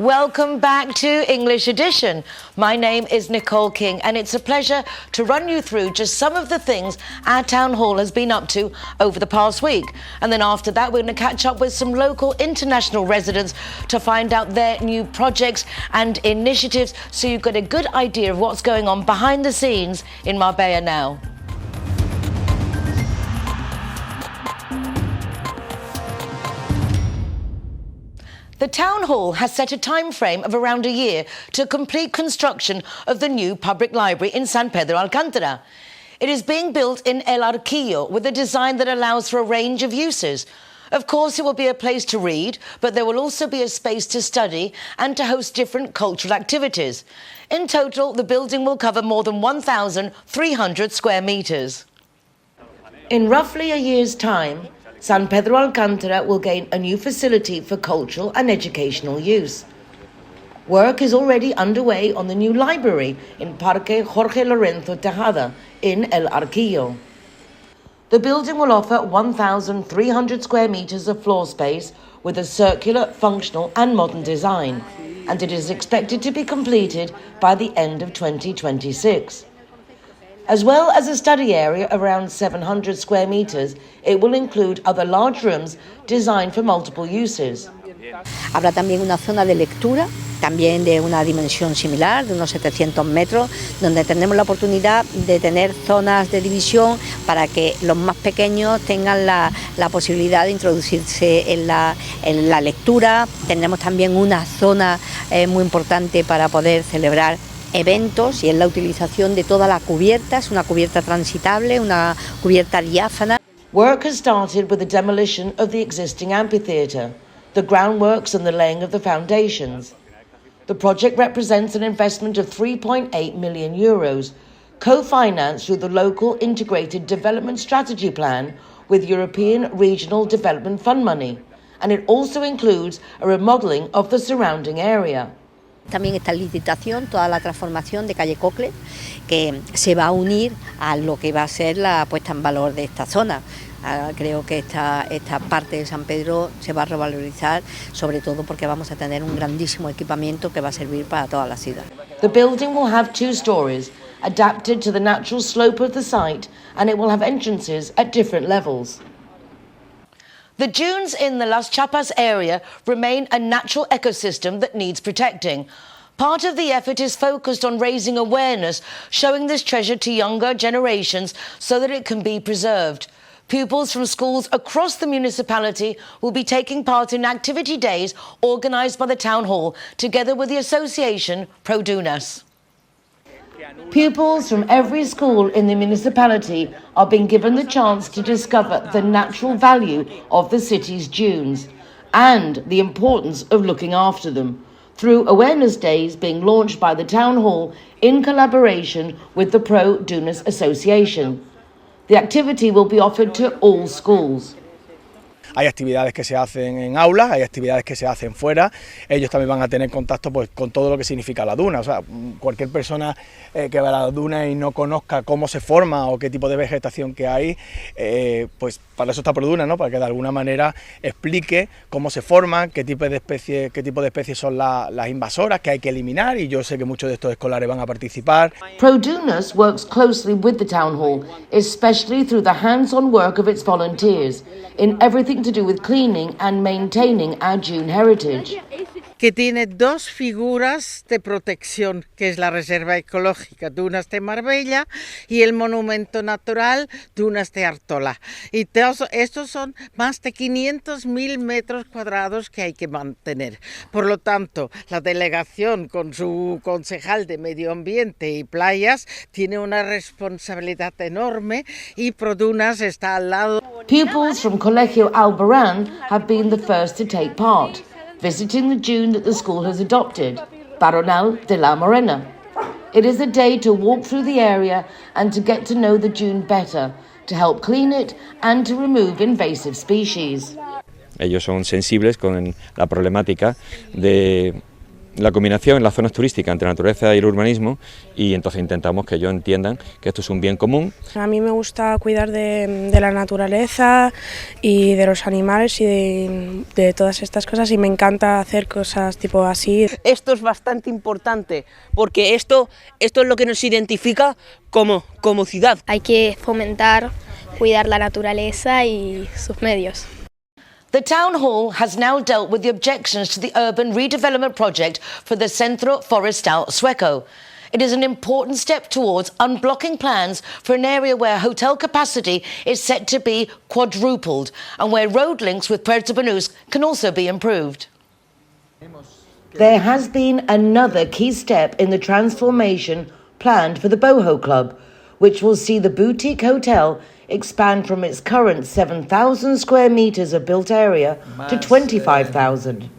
Welcome back to English Edition. My name is Nicole King and it's a pleasure to run you through just some of the things our town hall has been up to over the past week. And then after that we're going to catch up with some local international residents to find out their new projects and initiatives so you've got a good idea of what's going on behind the scenes in Marbella now. The Town Hall has set a time frame of around a year to complete construction of the new public library in San Pedro Alcántara. It is being built in El Arquillo with a design that allows for a range of uses. Of course, it will be a place to read, but there will also be a space to study and to host different cultural activities. In total, the building will cover more than 1,300 square metres. In roughly a year's time, San Pedro Alcántara will gain a new facility for cultural and educational use. Work is already underway on the new library in Parque Jorge Lorenzo Tejada in El Arquillo. The building will offer 1,300 square metres of floor space with a circular, functional and modern design, and it is expected to be completed by the end of 2026. As well as a study area of around 700 square metres, it will include other large rooms designed for multiple uses. Habrá también una zona de lectura, también de una dimensión similar, de unos 700 metros, donde tendremos la oportunidad de tener zonas de división para que los más pequeños tengan la posibilidad de introducirse en la lectura. Tendremos también una zona muy importante para poder celebrar eventos y es la utilización de toda la cubierta, es una cubierta transitable, una cubierta diáfana. Work has started with the demolition of the existing amphitheatre, the groundworks and the laying of the foundations. The project represents an investment of €3.8 million, co-financed through the local Integrated Development Strategy Plan with European Regional Development Fund money, and it also includes a remodelling of the surrounding area. También esta licitación, toda la transformación de calle Cocle, que se va a unir a lo que va a ser la puesta en valor de esta zona. Creo que esta parte de San Pedro se va a revalorizar, sobre todo porque vamos a tener un grandísimo equipamiento que va a servir para toda la ciudad. The building will have 2 stories, adapted to the natural slope of the site, and it will have entrances at different levels. The dunes in the Las Chapas area remain a natural ecosystem that needs protecting. Part of the effort is focused on raising awareness, showing this treasure to younger generations so that it can be preserved. Pupils from schools across the municipality will be taking part in activity days organised by the Town Hall, together with the association Pro Dunas. Pupils from every school in the municipality are being given the chance to discover the natural value of the city's dunes and the importance of looking after them through awareness days being launched by the Town Hall in collaboration with the Pro Dunas Association. The activity will be offered to all schools. Hay actividades que se hacen en aulas, hay actividades que se hacen fuera. Ellos también van a tener contacto pues, con todo lo que significa la duna. O sea, cualquier persona que vea la duna y no conozca cómo se forma o qué tipo de vegetación que hay, pues para eso está Pro Dunas, ¿no? Para que de alguna manera explique cómo se forman, qué tipo de especies son las invasoras que hay que eliminar, y yo sé que muchos de estos escolares van a participar. Pro Dunas works closely with the Town Hall, especially through the hands-on work of its volunteers, in everything to do with cleaning and maintaining our dune heritage. Que tiene 2 figuras de protección, que es la Reserva Ecológica Dunas de Marbella y el Monumento Natural Dunas de Artola. Y estos son más de 500.000 metros cuadrados que hay que mantener. Por lo tanto, la delegación con su concejal de Medio Ambiente y Playas tiene una responsabilidad enorme y Pro Dunas está al lado. Pupils from Colegio Albarán have been the first to take part, visiting the dune that the school has adopted, Baronal de la Morena. It is a day to walk through the area and to get to know the dune better, to help clean it and to remove invasive species. Ellos son sensibles con la problemática de la combinación en las zonas turísticas entre la naturaleza y el urbanismo, y entonces intentamos que ellos entiendan que esto es un bien común. A mí me gusta cuidar de la naturaleza y de los animales y de todas estas cosas, y me encanta hacer cosas tipo así. Esto es bastante importante porque esto es lo que nos identifica como ciudad. Hay que fomentar, cuidar la naturaleza y sus medios. The Town Hall has now dealt with the objections to the urban redevelopment project for the Centro Forestal Sueco. It is an important step towards unblocking plans for an area where hotel capacity is set to be quadrupled and where road links with Puerto Banús can also be improved. There has been another key step in the transformation planned for the Boho Club, which will see the boutique hotel expand from its current 7,000 square metres of built area to 25,000.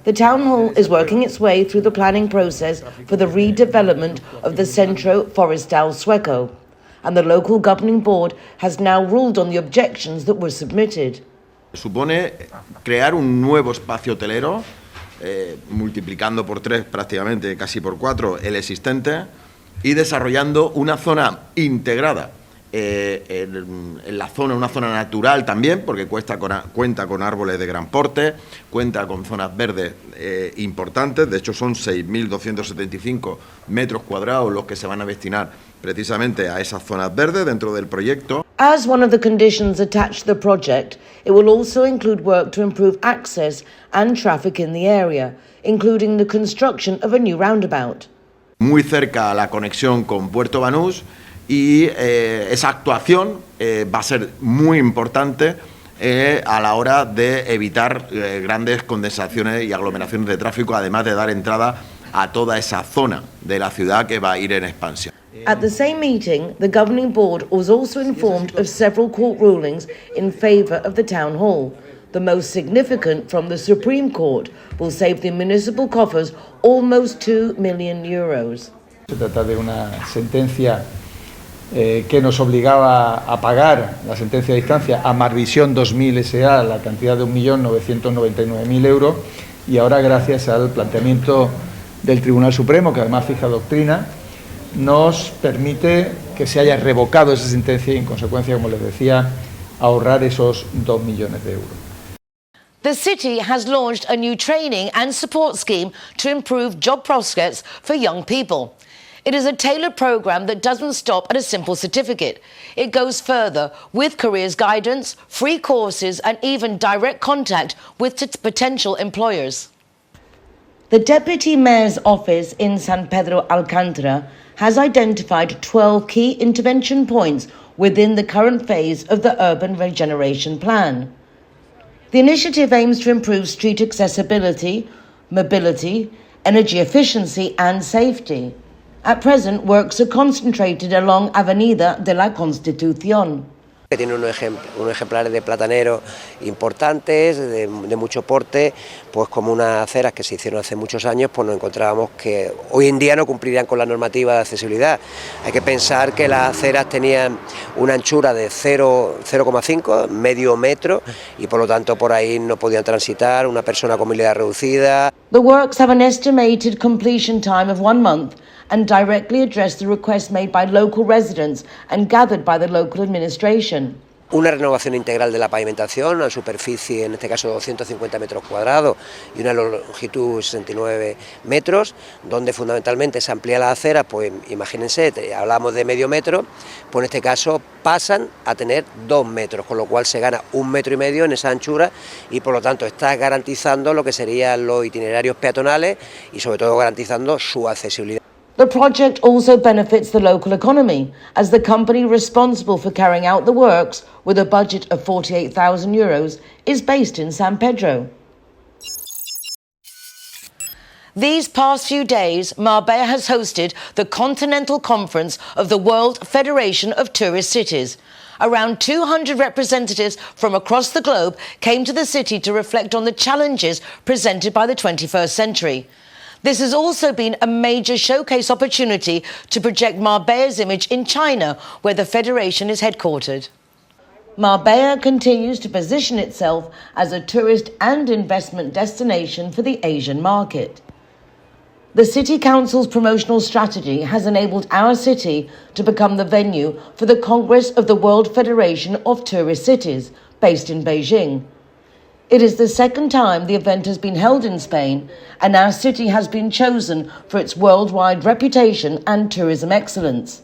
The Town Hall is working its way through the planning process for the redevelopment of the Centro Forestal Sueco, and the local governing board has now ruled on the objections that were submitted. Supone crear un nuevo espacio hotelero, multiplicando por 3 prácticamente, casi por 4 el existente, y desarrollando una zona integrada en la zona, una zona natural también, porque cuenta con árboles de gran porte, cuenta con zonas verdes importantes. De hecho son 6.275 metros cuadrados los que se van a destinar precisamente a esas zonas verdes dentro del proyecto. As one of the conditions attached to the project, it will also include work to improve access and traffic in the area, including the construction of a new roundabout. Muy cerca a la conexión con Puerto Banús, y esa actuación va a ser muy importante a la hora de evitar grandes condensaciones y aglomeraciones de tráfico, además de dar entrada a toda esa zona de la ciudad que va a ir en expansión. At the same meeting, the governing board was also informed of several court rulings in favour of the town hall. The most significant from the Supreme Court will save the municipal coffers almost 2 million euros. Se trata de una sentencia que nos obligaba a pagar, la sentencia de distancia, a Marvisión 2000 S.A. la cantidad de 1.999.000 euros, y ahora, gracias al planteamiento del Tribunal Supremo, que además fija doctrina, nos permite que se haya revocado esa sentencia y, en consecuencia, como les decía, ahorrar esos 2 millones de euros. The city has launched a new training and support scheme to improve job prospects for young people. It is a tailored programme that doesn't stop at a simple certificate. It goes further with careers guidance, free courses and even direct contact with potential employers. The Deputy Mayor's office in San Pedro Alcántara has identified 12 key intervention points within the current phase of the urban regeneration plan. The initiative aims to improve street accessibility, mobility, energy efficiency and safety. At present, works are concentrated along Avenida de la Constitución. Tiene unos ejemplares de plataneros importantes, de mucho porte, pues como unas aceras que se hicieron hace muchos años, pues nos encontrábamos que hoy en día no cumplirían con la normativa de accesibilidad. Hay que pensar que las aceras tenían una anchura de 0,5, medio metro, y por lo tanto por ahí no podían transitar una persona con movilidad reducida. The works have an estimated completion time of 1 month and directly address the requests made by local residents and gathered by the local administration. Una renovación integral de la pavimentación, una superficie, en este caso 250 metros cuadrados y una longitud 69 metros, donde fundamentalmente se amplía la acera, pues imagínense, hablamos de medio metro, pues en este caso pasan a tener 2 metros, con lo cual se gana 1,5 metros en esa anchura, y por lo tanto está garantizando lo que serían los itinerarios peatonales y sobre todo garantizando su accesibilidad. The project also benefits the local economy, as the company responsible for carrying out the works, with a budget of 48,000 euros, is based in San Pedro. These past few days, Marbella has hosted the Continental Conference of the World Federation of Tourist Cities. Around 200 representatives from across the globe came to the city to reflect on the challenges presented by the 21st century. This has also been a major showcase opportunity to project Marbella's image in China, where the Federation is headquartered. Marbella continues to position itself as a tourist and investment destination for the Asian market. The City Council's promotional strategy has enabled our city to become the venue for the Congress of the World Federation of Tourist Cities, based in Beijing. It is the second time the event has been held in Spain, and our city has been chosen for its worldwide reputation and tourism excellence.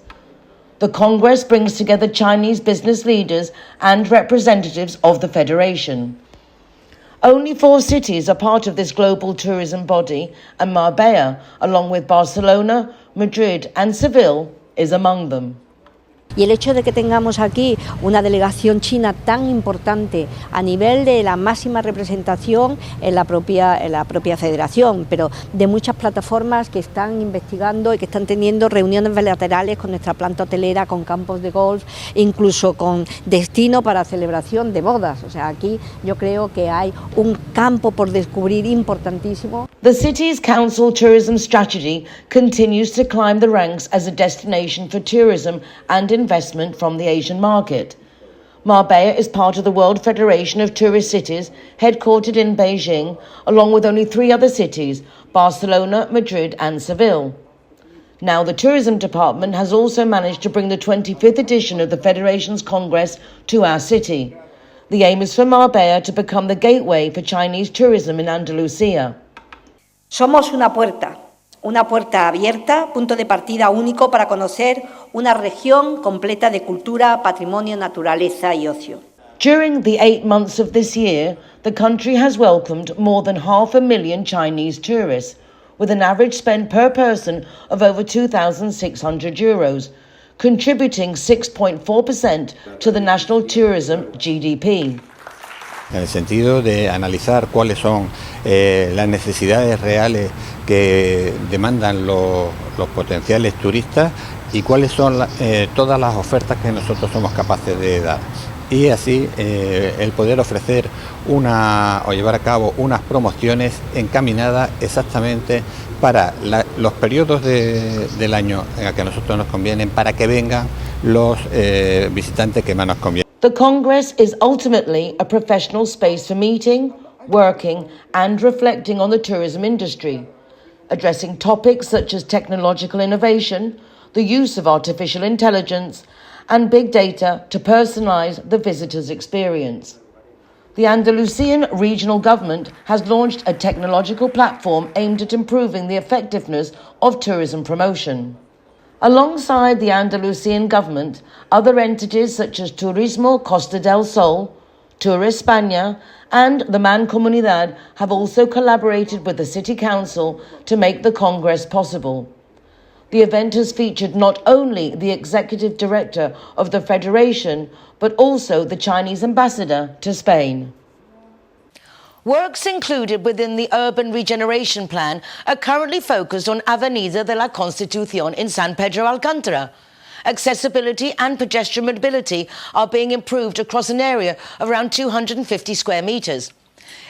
The Congress brings together Chinese business leaders and representatives of the Federation. Only 4 cities are part of this global tourism body, and Marbella, along with Barcelona, Madrid and Seville, is among them. Y el hecho de que tengamos aquí una delegación china tan importante a nivel de la máxima representación en la propia federación, pero de muchas plataformas que están investigando y que están teniendo reuniones bilaterales con nuestra planta hotelera, con campos de golf, incluso con destino para celebración de bodas. O sea, aquí yo creo que hay un campo por descubrir importantísimo. The city's council tourism strategy continues to climb the ranks as a destination for tourism and investment from the Asian market. Marbella is part of the World Federation of Tourist Cities, headquartered in Beijing, along with only 3 other cities, Barcelona, Madrid and Seville. Now the Tourism Department has also managed to bring the 25th edition of the Federation's Congress to our city. The aim is for Marbella to become the gateway for Chinese tourism in Andalucía. Somos una puerta abierta, punto de partida único para conocer una región completa de cultura, patrimonio, naturaleza y ocio. During the 8 months of this year, the country has welcomed more than 500,000 Chinese tourists, with an average spend per person of over €2,600, contributing 6.4% to the national tourism GDP. En el sentido de analizar cuáles son las necesidades reales que demandan los potenciales turistas y cuáles son todas las ofertas que nosotros somos capaces de dar. Y así el poder ofrecer o llevar a cabo unas promociones encaminadas exactamente para los periodos del año a que a nosotros nos convienen, para que vengan los visitantes que más nos convienen. The Congress is ultimately a professional space for meeting, working and reflecting on the tourism industry, addressing topics such as technological innovation, the use of artificial intelligence and big data to personalise the visitor's experience. The Andalusian regional government has launched a technological platform aimed at improving the effectiveness of tourism promotion. Alongside the Andalusian government, other entities such as Turismo Costa del Sol, Tour España and the Mancomunidad have also collaborated with the City Council to make the Congress possible. The event has featured not only the Executive Director of the Federation, but also the Chinese Ambassador to Spain. Works included within the urban regeneration plan are currently focused on Avenida de la Constitución in San Pedro Alcántara. Accessibility and pedestrian mobility are being improved across an area of around 250 square metres.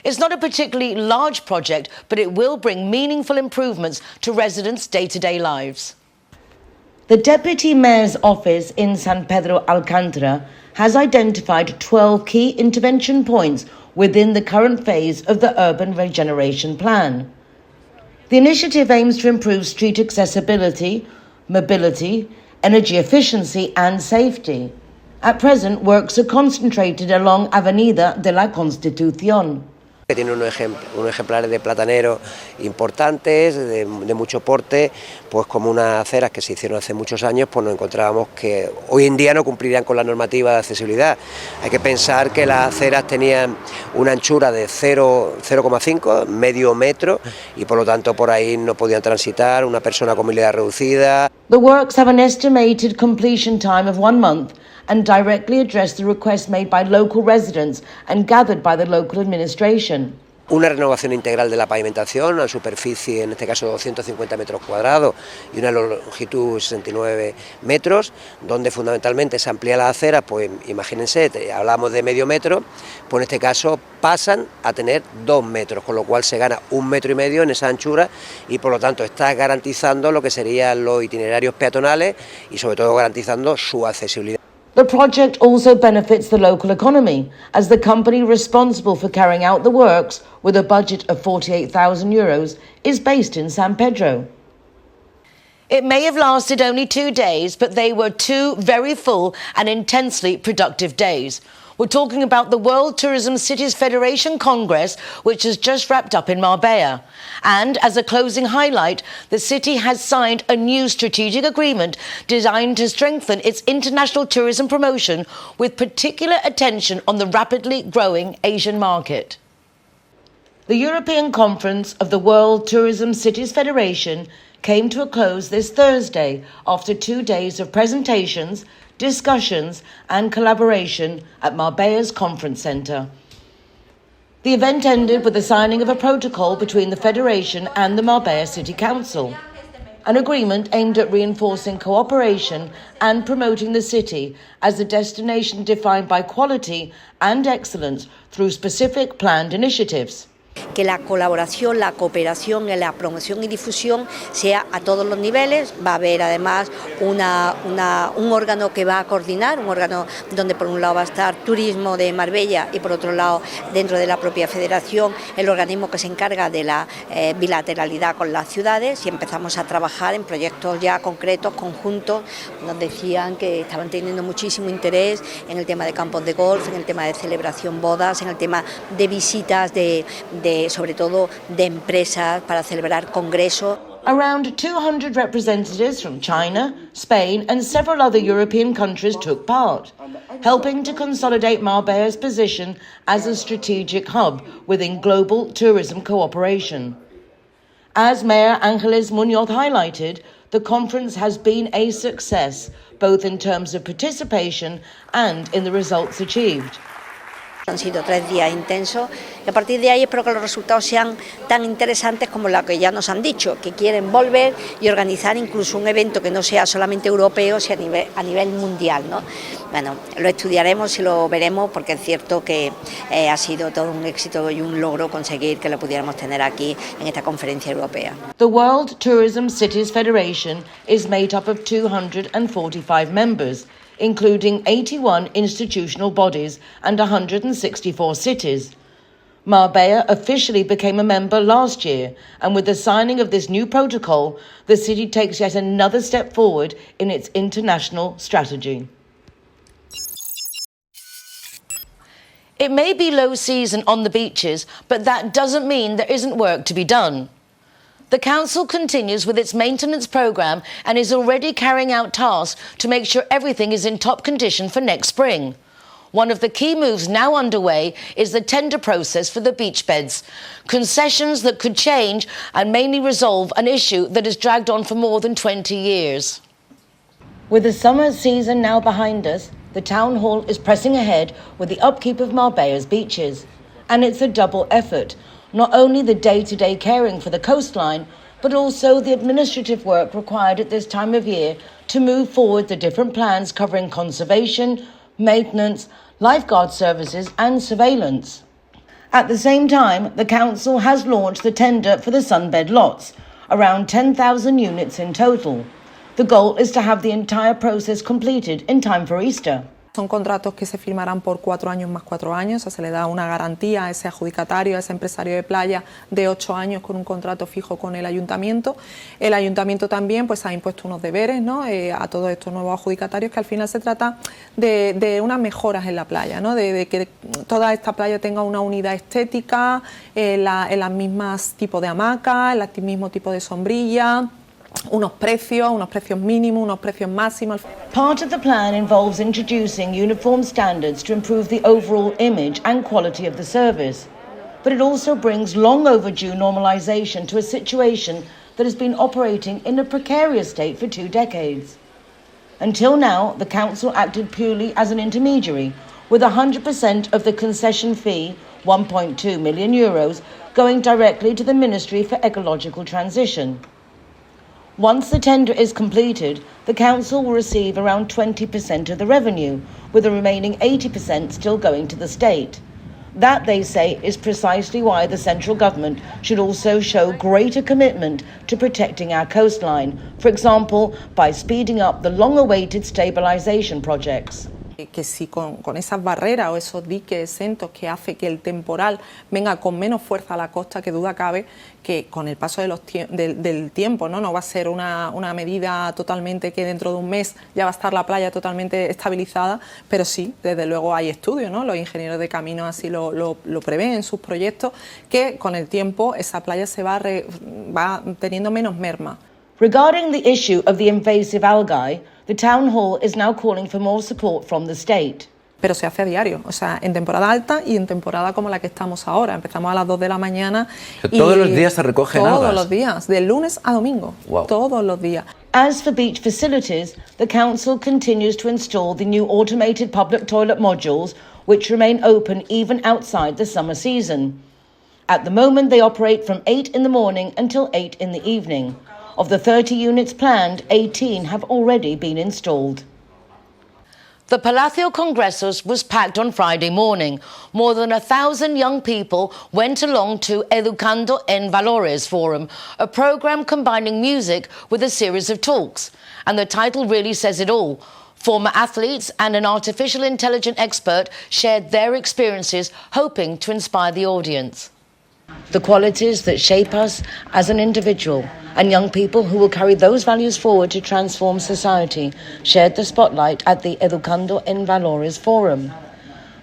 It's not a particularly large project, but it will bring meaningful improvements to residents' day-to-day lives. The Deputy Mayor's Office in San Pedro Alcántara has identified 12 key intervention points within the current phase of the Urban Regeneration Plan. The initiative aims to improve street accessibility, mobility, energy efficiency and safety. At present, works are concentrated along Avenida de la Constitución. Que tiene unos ejemplares de plataneros importantes, de mucho porte, pues como unas aceras que se hicieron hace muchos años, pues nos encontrábamos que hoy en día no cumplirían con la normativa de accesibilidad. Hay que pensar que las aceras tenían una anchura de 0,5, medio metro, y por lo tanto por ahí no podían transitar una persona con movilidad reducida. The works have an estimated completion time of 1 month and directly address the requests made by local residents and gathered by the local administration. Una renovación integral de la pavimentación, una superficie, en este caso 250 metros cuadrados y una longitud 69 metros, donde fundamentalmente se amplía la acera, pues imagínense, hablamos de medio metro, pues en este caso pasan a tener 2 metros, con lo cual se gana 1,5 metros en esa anchura y por lo tanto está garantizando lo que serían los itinerarios peatonales y sobre todo garantizando su accesibilidad. The The project also benefits the local economy, as the company responsible for carrying out the works, with a budget of €48,000, is based in San Pedro. It may have lasted only 2 days, but they were 2 very full and intensely productive days. We're talking about the World Tourism Cities Federation Congress, which has just wrapped up in Marbella. And as a closing highlight, the city has signed a new strategic agreement designed to strengthen its international tourism promotion, with particular attention on the rapidly growing Asian market. The European Conference of the World Tourism Cities Federation came to a close this Thursday after 2 days of presentations, discussions and collaboration at Marbella's conference centre. The event ended with the signing of a protocol between the Federation and the Marbella City Council, an agreement aimed at reinforcing cooperation and promoting the city as a destination defined by quality and excellence through specific planned initiatives. Que la colaboración, la cooperación en la promoción y difusión sea a todos los niveles. Va a haber además un órgano que va a coordinar, un órgano donde por un lado va a estar Turismo de Marbella y por otro lado, dentro de la propia federación, el organismo que se encarga de la bilateralidad con las ciudades, y empezamos a trabajar en proyectos ya concretos, conjuntos. Nos decían que estaban teniendo muchísimo interés en el tema de campos de golf, en el tema de celebración bodas, en el tema de visitas sobre todo de empresas para celebrar congresos. Around 200 representatives from China, Spain and several other European countries took part, helping to consolidate Marbella's position as a strategic hub within global tourism cooperation. As Mayor Ángeles Muñoz highlighted, the conference has been a success, both in terms of participation and in the results achieved. Han sido 3 días intensos y a partir de ahí espero que los resultados sean tan interesantes como lo que ya nos han dicho, que quieren volver y organizar incluso un evento que no sea solamente europeo, sino a nivel mundial, ¿no? Bueno, lo estudiaremos y lo veremos, porque es cierto que ha sido todo un éxito y un logro conseguir que lo pudiéramos tener aquí en esta conferencia europea. The World Tourism Cities Federation is made up of 245 members, including 81 institutional bodies and 164 cities. Marbella officially became a member last year, and with the signing of this new protocol, the city takes yet another step forward in its international strategy. It may be low season on the beaches, but that doesn't mean there isn't work to be done. The council continues with its maintenance programme and is already carrying out tasks to make sure everything is in top condition for next spring. One of the key moves now underway is the tender process for the beach beds, concessions that could change and mainly resolve an issue that has dragged on for more than 20 years. With the summer season now behind us, the Town Hall is pressing ahead with the upkeep of Marbella's beaches. And it's a double effort. Not only the day-to-day caring for the coastline, but also the administrative work required at this time of year to move forward the different plans covering conservation, maintenance, lifeguard services and surveillance. At the same time, the council has launched the tender for the sunbed lots, around 10,000 units in total. The goal is to have the entire process completed in time for Easter. Son contratos que se firmarán por 4 años más 4 años, o sea, se le da una garantía a ese adjudicatario, a ese empresario de playa, de 8 años con un contrato fijo con el ayuntamiento. El ayuntamiento también pues, ha impuesto unos deberes, ¿no? A todos estos nuevos adjudicatarios, que al final se trata de unas mejoras en la playa, ¿no? De que toda esta playa tenga una unidad estética, en las mismas tipos de hamacas, en el mismo tipo de sombrilla, unos precios mínimos, unos precios máximos. Part of the plan involves introducing uniform standards to improve the overall image and quality of the service. But it also brings long overdue normalisation to a situation that has been operating in a precarious state for 2 decades. Until now, the council acted purely as an intermediary, with 100% of the concession fee, €1.2 million, going directly to the Ministry for Ecological Transition. Once the tender is completed, the council will receive around 20% of the revenue, with the remaining 80% still going to the state. That, they say, is precisely why the central government should also show greater commitment to protecting our coastline, for example, by speeding up the long-awaited stabilisation projects. Que si con esas barreras o esos diques exentos que hace que el temporal venga con menos fuerza a la costa, que duda cabe que con el paso del tiempo, no va a ser una medida totalmente que dentro de un mes ya va a estar la playa totalmente estabilizada, pero sí, desde luego hay estudios, ¿no? Los ingenieros de caminos así lo prevén en sus proyectos, que con el tiempo esa playa se va teniendo menos merma. Regarding the issue of the invasive algae, the town hall is now calling for more support from the state. Pero se hace a diario, o sea, en temporada alta y en temporada como la que estamos ahora. Empezamos a las 2 de la mañana. ¿Todos los días se recogen algas? Todos los días, de lunes a domingo, wow. Todos los días. As for beach facilities, the council continues to install the new automated public toilet modules, which remain open even outside the summer season. At the moment, they operate from 8 in the morning until 8 in the evening. Of the 30 units planned, 18 have already been installed. The Palacio Congresos was packed on Friday morning. More than 1,000 young people went along to Educando en Valores Forum, a programme combining music with a series of talks. And the title really says it all. Former athletes and an artificial intelligence expert shared their experiences, hoping to inspire the audience. The qualities that shape us as an individual and young people who will carry those values forward to transform society shared the spotlight at the Educando en Valores Forum.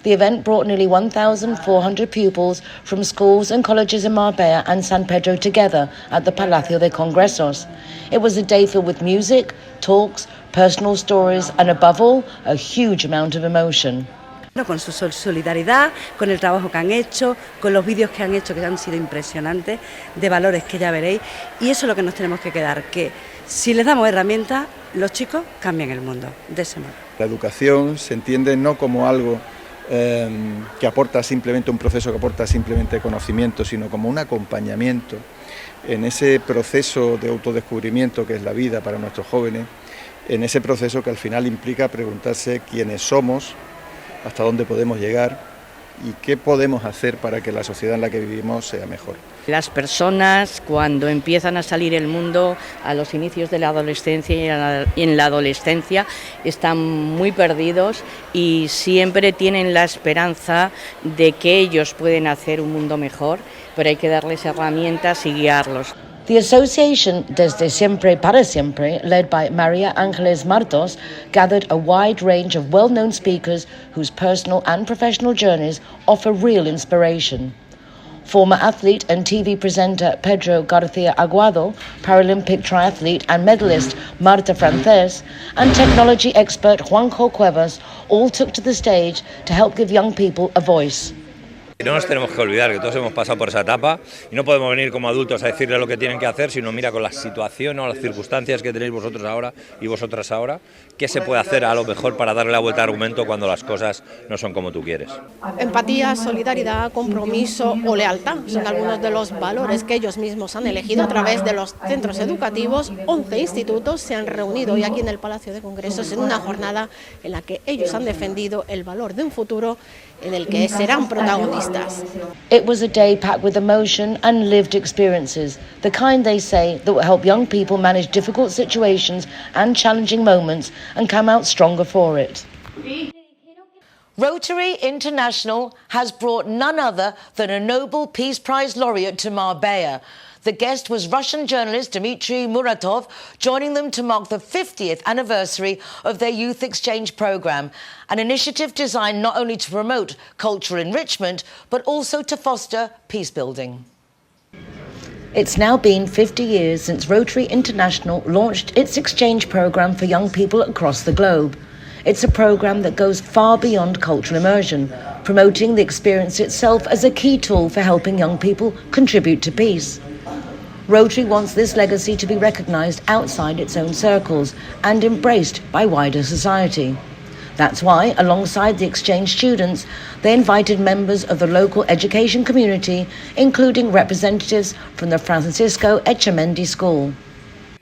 The event brought nearly 1,400 pupils from schools and colleges in Marbella and San Pedro together at the Palacio de Congresos. It was a day filled with music, talks, personal stories and above all, a huge amount of emotion. Con su solidaridad, con el trabajo que han hecho, con los vídeos que han hecho que han sido impresionantes, de valores que ya veréis, y eso es lo que nos tenemos que quedar, que si les damos herramientas, los chicos cambian el mundo, de ese modo. La educación se entiende no como algo que aporta simplemente un proceso, que aporta simplemente conocimiento, sino como un acompañamiento en ese proceso de autodescubrimiento que es la vida para nuestros jóvenes, en ese proceso que al final implica preguntarse quiénes somos, hasta dónde podemos llegar y qué podemos hacer para que la sociedad en la que vivimos sea mejor. Las personas cuando empiezan a salir el mundo a los inicios de la adolescencia y en la adolescencia están muy perdidos y siempre tienen la esperanza de que ellos pueden hacer un mundo mejor, pero hay que darles herramientas y guiarlos. The association Desde Siempre para Siempre, led by Maria Ángeles Martos, gathered a wide range of well-known speakers whose personal and professional journeys offer real inspiration. Former athlete and TV presenter Pedro García Aguado, Paralympic triathlete and medalist Marta Francés, and technology expert Juanjo Cuevas all took to the stage to help give young people a voice. No nos tenemos que olvidar que todos hemos pasado por esa etapa y no podemos venir como adultos a decirles lo que tienen que hacer, sino mira con la situación o las circunstancias que tenéis vosotros ahora y vosotras ahora, qué se puede hacer a lo mejor para darle la vuelta al argumento cuando las cosas no son como tú quieres. Empatía, solidaridad, compromiso o lealtad son algunos de los valores que ellos mismos han elegido a través de los centros educativos. 11 institutos se han reunido hoy aquí en el Palacio de Congresos en una jornada en la que ellos han defendido el valor de un futuro en el que serán protagonistas. It was a day packed with emotion and lived experiences, the kind they say that will help young people manage difficult situations and challenging moments and come out stronger for it. Rotary International has brought none other than a Nobel Peace Prize laureate to Marbella. The guest was Russian journalist Dmitry Muratov, joining them to mark the 50th anniversary of their youth exchange programme, an initiative designed not only to promote cultural enrichment, but also to foster peace building. It's now been 50 years since Rotary International launched its exchange programme for young people across the globe. It's a programme that goes far beyond cultural immersion, promoting the experience itself as a key tool for helping young people contribute to peace. Rotary wants this legacy to be recognised outside its own circles and embraced by wider society. That's why, alongside the exchange students, they invited members of the local education community, including representatives from the Francisco Echamendi School.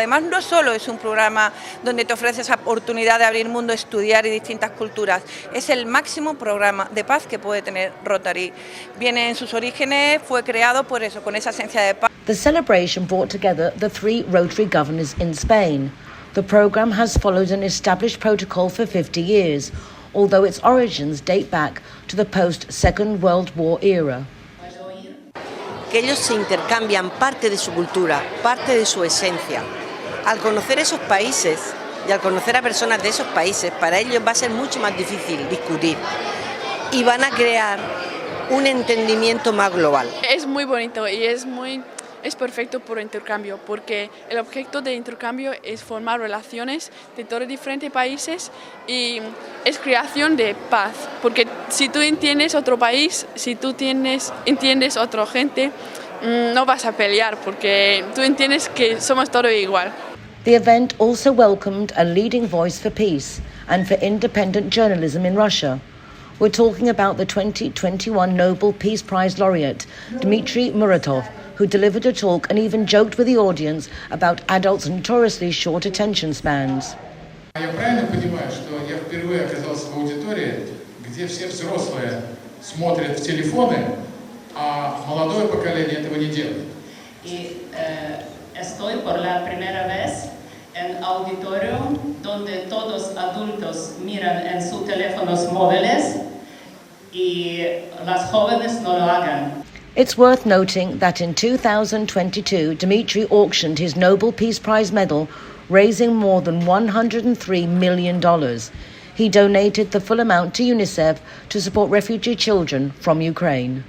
Además, no solo es un programa donde te ofrece esa oportunidad de abrir mundo, estudiar y distintas culturas, es el máximo programa de paz que puede tener Rotary. Viene en sus orígenes, fue creado por eso, con esa esencia de paz. The celebration brought together the 3 Rotary governors in Spain. The programme has followed an established protocol for 50 years. although its origins date back to the post-Second World War era. Que ellos se intercambian parte de su cultura, parte de su esencia. Al conocer esos países y al conocer a personas de esos países, para ellos va a ser mucho más difícil discutir y van a crear un entendimiento más global. Es muy bonito y es perfecto por intercambio, porque el objeto de intercambio es formar relaciones de todos diferentes países y es creación de paz, porque si tú entiendes otro país, si tú entiendes otra gente, no vas a pelear, porque tú entiendes que somos todos igual. The event also welcomed a leading voice for peace and for independent journalism in Russia. We're talking about the 2021 Nobel Peace Prize laureate, Dmitry Muratov, who delivered a talk and even joked with the audience about adults' notoriously short attention spans. Я правильно понимаю, что я впервые оказался в аудитории, где все взрослые смотрят в телефоны, а молодое поколение этого не делает? Y estoy por la primera vez en auditorio donde todos adultos miran en sus teléfonos móviles y las jóvenes no lo hagan. It's worth noting that in 2022, Dmitry auctioned his Nobel Peace Prize medal, raising more than $103 million. He donated the full amount to UNICEF to support refugee children from Ukraine.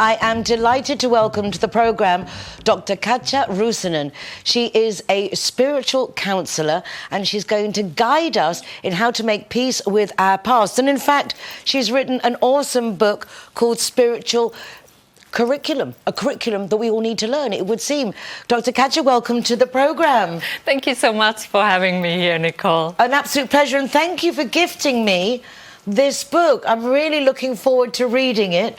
I am delighted to welcome to the programme Dr. Katja Ruusinen. She is a spiritual counsellor and she's going to guide us in how to make peace with our past. And in fact, she's written an awesome book called Spiritual Curriculum, a curriculum that we all need to learn, it would seem. Dr. Katja, welcome to the programme. Thank you so much for having me here, Nicole. An absolute pleasure, and thank you for gifting me this book. I'm really looking forward to reading it.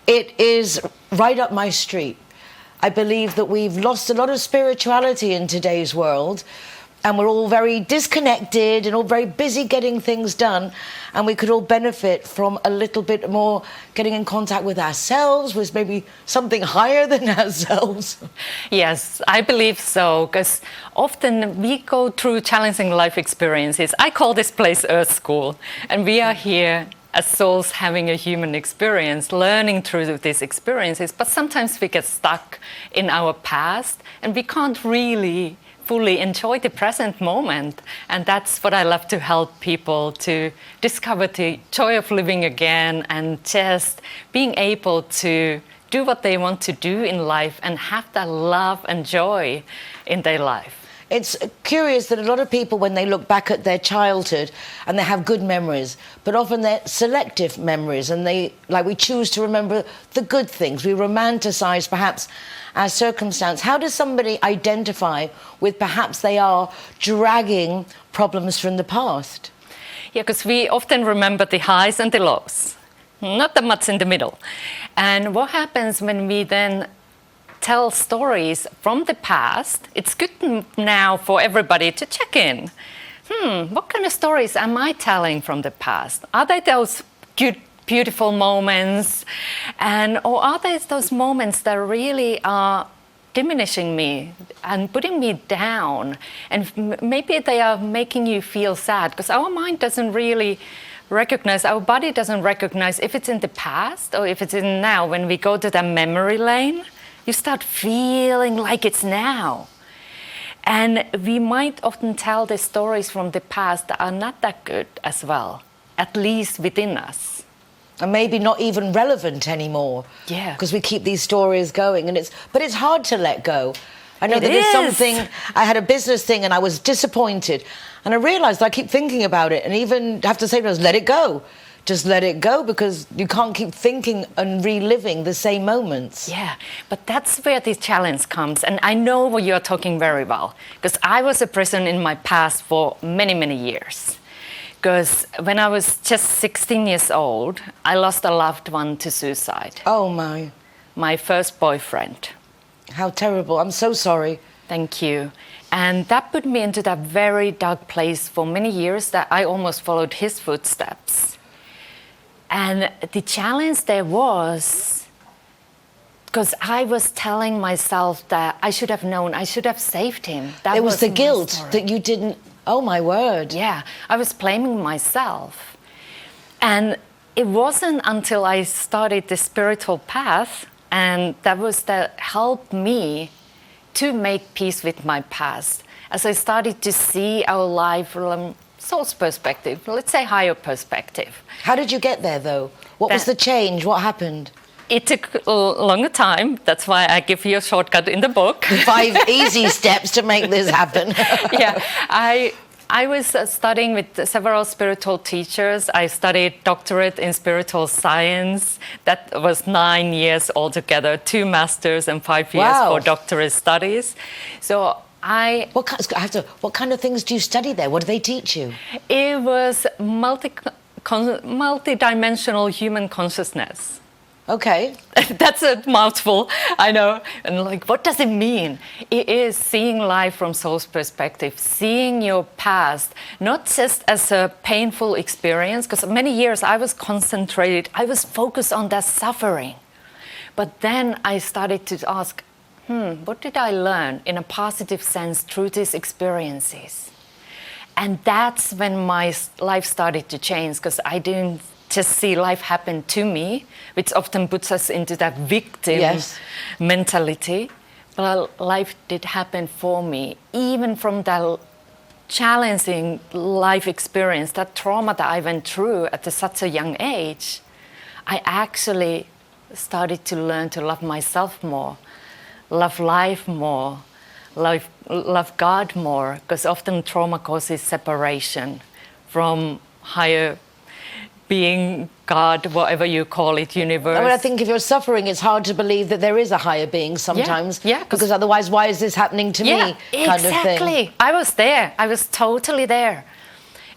It is right up my street. I believe that we've lost a lot of spirituality in today's world, and we're all very disconnected and all very busy getting things done, and we could all benefit from a little bit more getting in contact with ourselves, with maybe something higher than ourselves. Yes, I believe so, because often we go through challenging life experiences. I call this place Earth School, and we are here as souls having a human experience, learning through these experiences, but sometimes we get stuck in our past and we can't really fully enjoy the present moment. And that's what I love to help people to discover the joy of living again and just being able to do what they want to do in life and have that love and joy in their life. It's curious that a lot of people, when they look back at their childhood and they have good memories, but often they're selective memories, and we choose to remember the good things. We romanticize perhaps our circumstance. How does somebody identify with perhaps they are dragging problems from the past? Yeah, because we often remember the highs and the lows, not that much in the middle. And what happens when we then tell stories from the past, it's good now for everybody to check in. What kind of stories am I telling from the past? Are they those good, beautiful moments? Or are they those moments that really are diminishing me and putting me down? And maybe they are making you feel sad, because our mind doesn't really recognize, our body doesn't recognize if it's in the past or if it's in now. When we go to the memory lane, you start feeling like it's now. And we might often tell the stories from the past that are not that good as well, at least within us. And maybe not even relevant anymore. Yeah. Because we keep these stories going, but it's hard to let go. I know there's something, I had a business thing and I was disappointed, and I realized I keep thinking about it, and even have to say to us, let it go. Just let it go, because you can't keep thinking and reliving the same moments. Yeah, but that's where the challenge comes. And I know what you're talking very well, because I was a prisoner in my past for many, many years. Because when I was just 16 years old, I lost a loved one to suicide. Oh my. My first boyfriend. How terrible. I'm so sorry. Thank you. And that put me into that very dark place for many years that I almost followed his footsteps. And the challenge there was Because I was telling myself that I should have known, I should have saved him. That it was the my guilt story. that you didn't, oh my word. Yeah, I was blaming myself. And it wasn't until I started the spiritual path, and that was that helped me to make peace with my past. As I started to see our life from soul's perspective, let's say higher perspective. How did you get there though? What was the change? What happened? It took a longer time. That's why I give you a shortcut in the book. 5 easy steps to make this happen. Yeah, I was studying with several spiritual teachers. I studied doctorate in spiritual science. That was 9 years altogether, 2 masters and 5 years for doctorate studies. So What kind of things do you study there? What do they teach you? It was multi-dimensional human consciousness. Okay. That's a mouthful, I know. And like, what does it mean? It is seeing life from soul's perspective, seeing your past, not just as a painful experience, because many years I was concentrated, I was focused on that suffering. But then I started to ask, what did I learn in a positive sense through these experiences? And that's when my life started to change, because I didn't just see life happen to me, which often puts us into that victim mentality. But life did happen for me, even from that challenging life experience, that trauma that I went through at such a young age. I actually started to learn to love myself more, love life more, love God more, because often trauma causes separation from higher being, God, whatever you call it, universe. I mean, I think if you're suffering, it's hard to believe that there is a higher being sometimes. Yeah, because otherwise, why is this happening to me? Kind of thing. Exactly. I was there. I was totally there.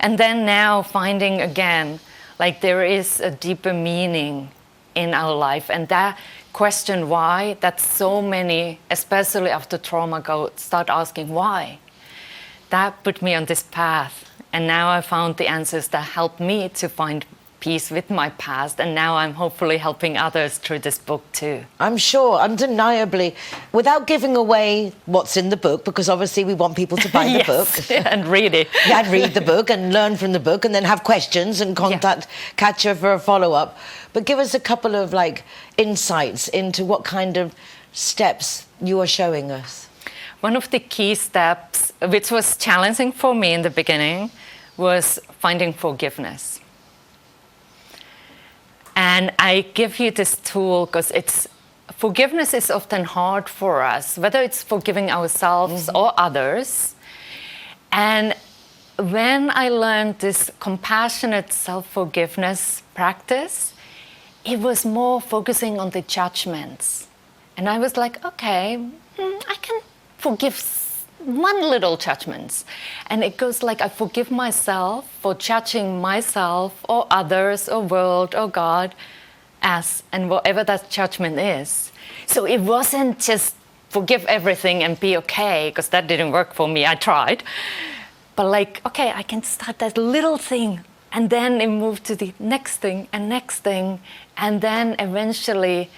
And then now finding again, like there is a deeper meaning in our life. And that question why, that so many, especially after trauma, start asking why. That put me on this path. And now I found the answers that helped me to find peace with my past, and now I'm hopefully helping others through this book too. I'm sure, undeniably, without giving away what's in the book, because obviously we want people to buy the book. And read it. Yeah, and read the book and learn from the book and then have questions and contact Katja for a follow-up. But give us a couple of insights into what kind of steps you are showing us. One of the key steps, which was challenging for me in the beginning, was finding forgiveness. And I give you this tool because forgiveness is often hard for us, whether it's forgiving ourselves or others. And when I learned this compassionate self-forgiveness practice, it was more focusing on the judgments. And I was like, okay, I can forgive one little judgment. And it goes like I forgive myself for judging myself or others or world or God as, and whatever that judgment is. So it wasn't just forgive everything and be okay, because that didn't work for me. I tried. But okay, I can start that little thing and then it moved to the next thing and next thing. And then eventually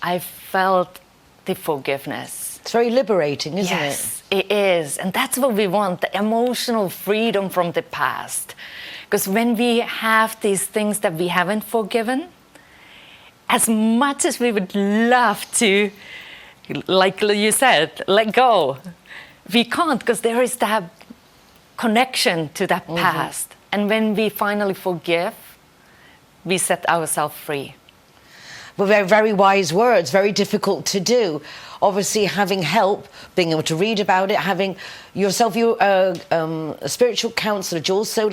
I felt the forgiveness. It's very liberating, isn't it? Yes, it is. And that's what we want, the emotional freedom from the past. Because when we have these things that we haven't forgiven, as much as we would love to, like you said, let go, we can't, because there is that connection to that past. And when we finally forgive, we set ourselves free. Well, very, very wise words, very difficult to do. Obviously, having help, being able to read about it, having yourself, you're a spiritual counselor. Do you also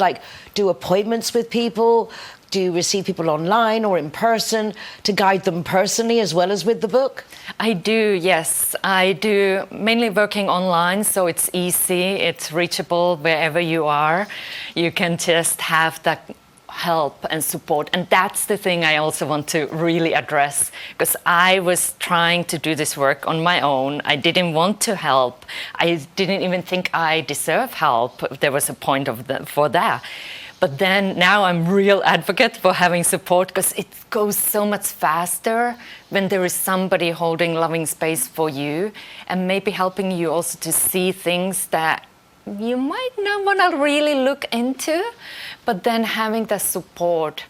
do appointments with people? Do you receive people online or in person to guide them personally as well as with the book? I do, yes. I do, mainly working online, so it's easy, it's reachable wherever you are. You can just have that help and support, and that's the thing I also want to really address, because I was trying to do this work on my own. I didn't want to help. I didn't even think I deserve help. There was a point for that. But then now I'm real advocate for having support because it goes so much faster when there is somebody holding loving space for you and maybe helping you also to see things that you might not want to really look into, but then having the support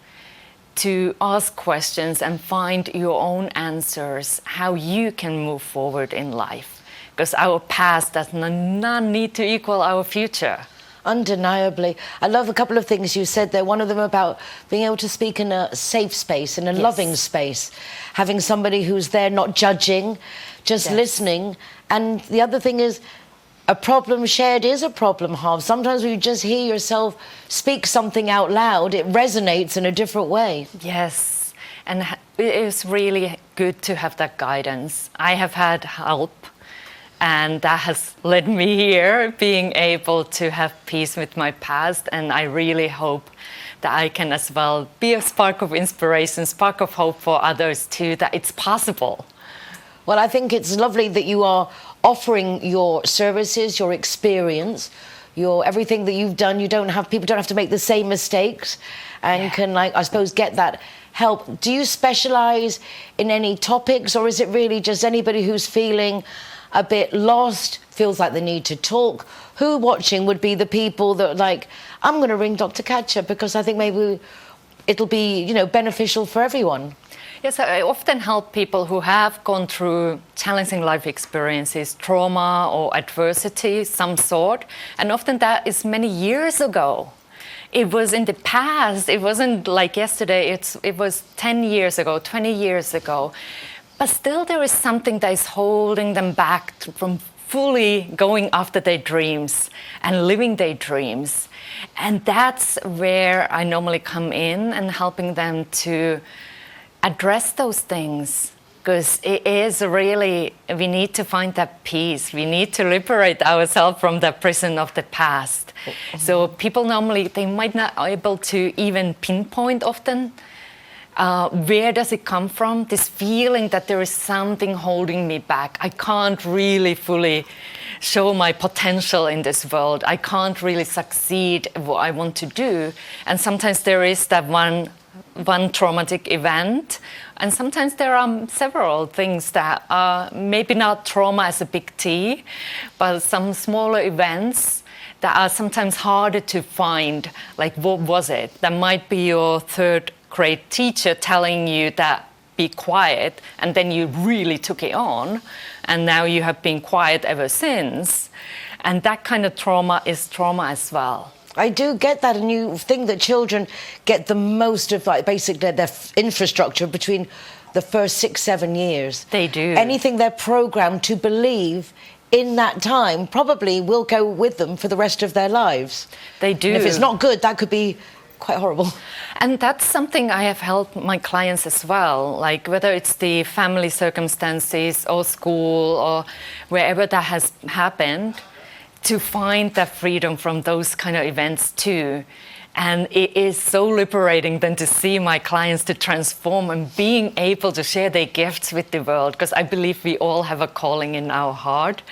to ask questions and find your own answers, how you can move forward in life. Because our past does not need to equal our future. Undeniably. I love a couple of things you said there. One of them about being able to speak in a safe space, in a loving space, having somebody who's there not judging, just listening. And the other thing is, a problem shared is a problem halved. Sometimes when you just hear yourself speak something out loud, it resonates in a different way. Yes, and it is really good to have that guidance. I have had help, and that has led me here, being able to have peace with my past. And I really hope that I can as well be a spark of inspiration, spark of hope for others too, that it's possible. Well, I think it's lovely that you are offering your services, your experience, your everything that you've done. People don't have to make the same mistakes and can, like, I suppose, get that help. Do you specialize in any topics, or is it really just anybody who's feeling a bit lost, feels like they need to talk? Who watching would be the people that, like, I'm going to ring Dr. Katja because I think maybe it'll be, beneficial for everyone? Yes, I often help people who have gone through challenging life experiences, trauma or adversity, some sort, and often that is many years ago. It was in the past. It wasn't like yesterday. It was 10 years ago, 20 years ago. But still there is something that is holding them back from fully going after their dreams and living their dreams. And that's where I normally come in and helping them to address those things. Because it is really, we need to find that peace. We need to liberate ourselves from the prison of the past. So people normally, they might not be able to even pinpoint often where does it come from? This feeling that there is something holding me back. I can't really fully show my potential in this world. I can't really succeed what I want to do. And sometimes there is that one traumatic event. And sometimes there are several things that are maybe not trauma as a big T, but some smaller events that are sometimes harder to find. Like, what was it? That might be your third grade teacher telling you that be quiet, and then you really took it on, and now you have been quiet ever since. And that kind of trauma is trauma as well. I do get that, and you think that children get the most of, like, basically their infrastructure between the first 6-7 years. They do. Anything they're programmed to believe in that time probably will go with them for the rest of their lives. They do. And if it's not good, that could be quite horrible. And that's something I have helped my clients as well, like whether it's the family circumstances or school or wherever that has happened, to find that freedom from those kind of events too. And it is so liberating then to see my clients to transform and being able to share their gifts with the world, because I believe we all have a calling in our heart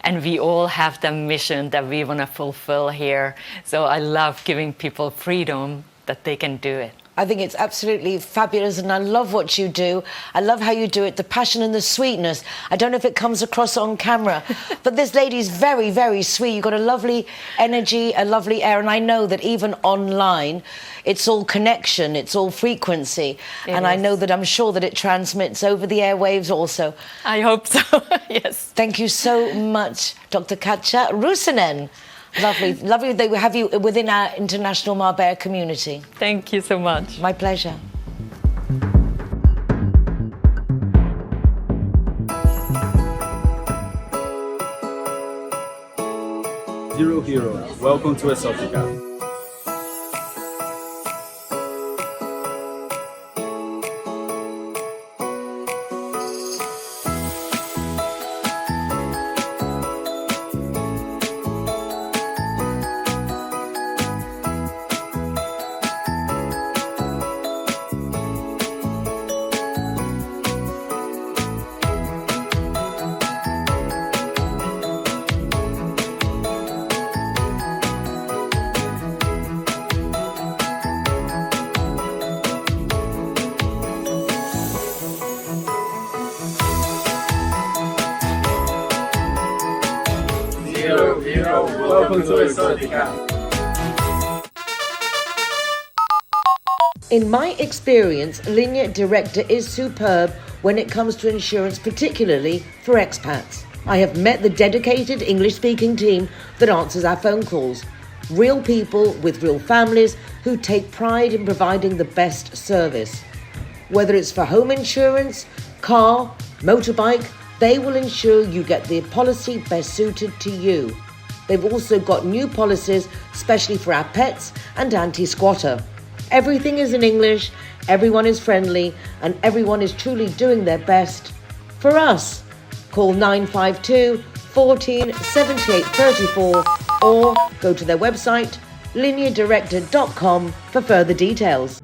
and we all have the mission that we want to fulfill here. So I love giving people freedom that they can do it. I think it's absolutely fabulous, and I love what you do. I love how you do it, the passion and the sweetness. I don't know if it comes across on camera, but this lady's very, very sweet. You've got a lovely energy, a lovely air, and I know that even online, it's all connection, it's all frequency. And I know that, I'm sure that it transmits over the airwaves also. I hope so, yes. Thank you so much, Dr. Katja Ruusinen. Lovely, lovely that we have you within our international Marbella community. Thank you so much. My pleasure. Zero Hero, welcome to Exotica. Welcome to Exotica. In my experience, Linea Directa is superb when it comes to insurance, particularly for expats. I have met the dedicated English-speaking team that answers our phone calls. Real people with real families who take pride in providing the best service. Whether it's for home insurance, car, motorbike, they will ensure you get the policy best suited to you. They've also got new policies, especially for our pets and anti-squatter. Everything is in English, everyone is friendly, and everyone is truly doing their best for us. Call 952 14 78 34 or go to their website lineadirector.com for further details.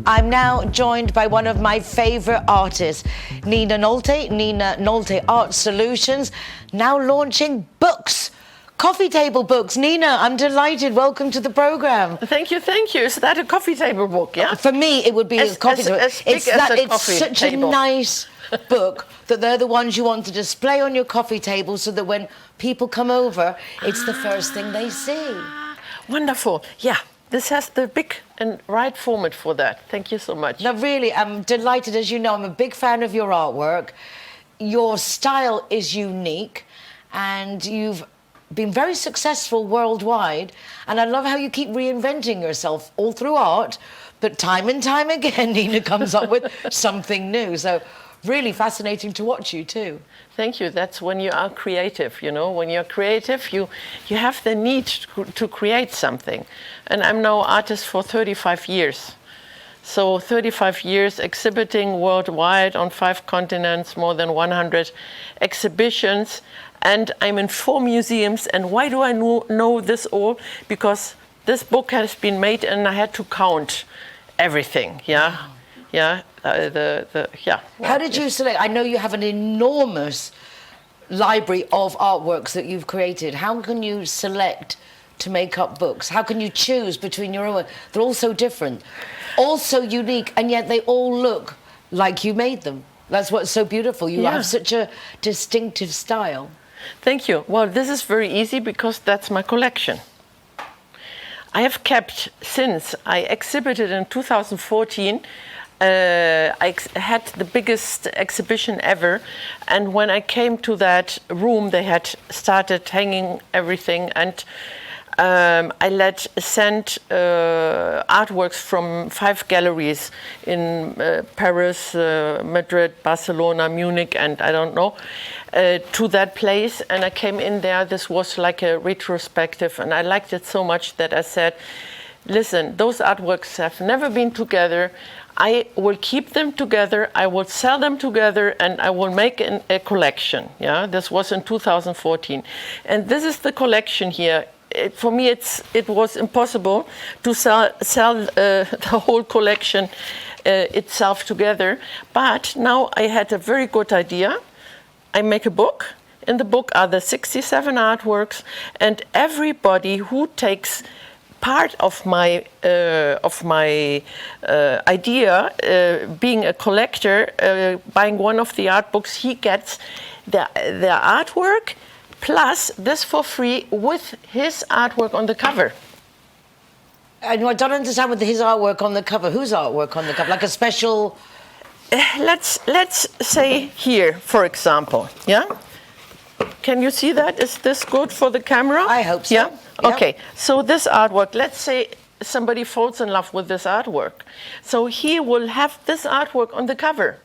I'm now joined by one of my favourite artists, Nina Nolte Art Solutions, now launching books. Coffee table books. Nina, I'm delighted. Welcome to the programme. Thank you. Is that a coffee table book, yeah? For me, it would be a coffee table. It's such a nice book that they're the ones you want to display on your coffee table so that when people come over, it's the first thing they see. Wonderful. Yeah, this has the big and right format for that. Thank you so much. No, really, I'm delighted. As you know, I'm a big fan of your artwork. Your style is unique and you've been very successful worldwide, and I love how you keep reinventing yourself all through art, but time and time again Nina comes up with something new, so really fascinating to watch you too. Thank you. That's when you are creative, you know. When you're creative, you have the need to create something. And I'm now artist for 35 years. So 35 years exhibiting worldwide on 5 continents, more than 100 exhibitions. And I'm in 4 museums. And why do I know this all? Because this book has been made and I had to count everything, yeah? Wow. Yeah, yeah. How did you select? I know you have an enormous library of artworks that you've created. How can you select to make up books? How can you choose between your own? They're all so different, all so unique, and yet they all look like you made them. That's what's so beautiful. You have such a distinctive style. Thank you. Well, this is very easy because that's my collection. I have kept, since I exhibited in 2014, I had the biggest exhibition ever, and when I came to that room they had started hanging everything, and I sent artworks from 5 galleries in Paris, Madrid, Barcelona, Munich, and I don't know, to that place, and I came in there. This was like a retrospective, and I liked it so much that I said, listen, those artworks have never been together. I will keep them together, I will sell them together, and I will make a collection. Yeah, this was in 2014. And this is the collection here. For me, it was impossible to sell the whole collection itself together. But now I had a very good idea. I make a book. In the book are the 67 artworks, and everybody who takes part of my idea, being a collector, buying one of the art books, he gets the artwork plus this for free with his artwork on the cover. I don't understand with his artwork on the cover. Whose artwork on the cover? Like a special... Let's say here, for example, yeah? Can you see that? Is this good for the camera? I hope so. Yeah? Okay, so this artwork, let's say somebody falls in love with this artwork. So he will have this artwork on the cover.